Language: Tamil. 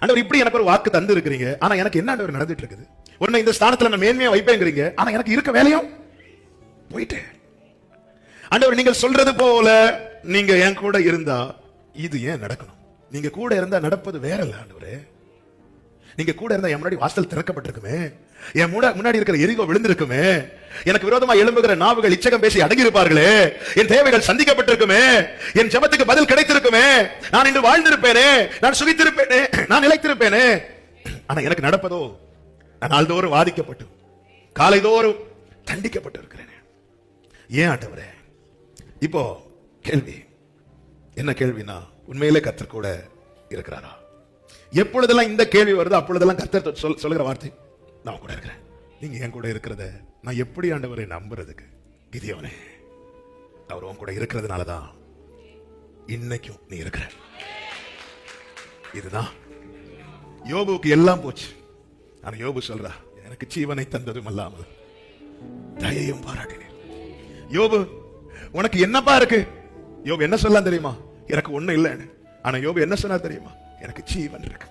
ஆண்டவர் இப்படி எனக்கு ஒரு வாக்கு தந்து இருக்கிறீங்க, ஆனா எனக்கு என்ன ஆண்டவர் நடந்துட்டு இருக்குது? உன்னை இந்த ஸ்தானத்துல நான் மேன்மையா வைப்பேங்கிறீங்க, ஆனா எனக்கு இருக்க வேலையும் போயிட்டு. ஆண்டவர் நீங்கள் சொல்றது போல நீங்க என் கூட இருந்தா இது ஏன் நடக்கணும்? நீங்க கூட இருந்தா நடப்பது வேற இல்ல ஆண்டவரே. நீங்க கூட இருந்தா என் முன்னாடி வாசல் திறக்கப்பட்டிருக்குமே, என் முன்னாடி இருக்கிற எரிகோ விழுந்திருக்குமே, எனக்கு விரோதமா எழும்புகிற நாவுகள் இச்சகம் பேசி அடங்கி இருப்பார்களே, என் தேவைகள் சந்திக்கப்பட்டிருக்குமே, என் ஜெபத்துக்கு பதில் கிடைத்திருக்குமே, நான் இன்று வாழ்ந்திருப்பேனே, நான் சுகித்திருப்பேனே, நான் நிலைத்திருப்பேனே. ஆனா எனக்கு நடப்பதோ நான் நாள்தோறும் வாதிக்கப்பட்டு காலைதோறும் தண்டிக்கப்பட்டு இருக்கிறேன். ஏன் ஆண்டவரே? இப்போ கேள்வி என்ன கேள்வினா, உண்மையிலே கர்த்தர் கூட இருக்கிறாரா? எப்பொழுதெல்லாம் இந்த கேள்வி வருது அப்பொழுதெல்லாம் கர்த்தர் சொல்லுகிற வார்த்தை, நான் கூட இருக்கிறேன். நீங்க என் கூட இருக்கிறத நான் எப்படி ஆண்டவரை நம்புறதுக்கு? கிதியோனே, அவர் உன் கூட இருக்கிறதுனாலதான் இன்னைக்கும் நீ இருக்கிற. இதுதான் யோபுக்கு எல்லாம் போச்சு. ஆனா யோபு சொல்றா, எனக்கு ஜீவனை தந்ததும் அல்லாமல் தயையும் பாராட்டினேன். யோபு, உனக்கு என்னப்பா இருக்கு? யோபு என்ன சொல்லலாம் தெரியுமா? எனக்கு ஒண்ணு இல்லைன்னு. ஆனா யோபு என்ன சொன்னா தெரியுமா? எனக்கு ஜீவன் இருக்கு.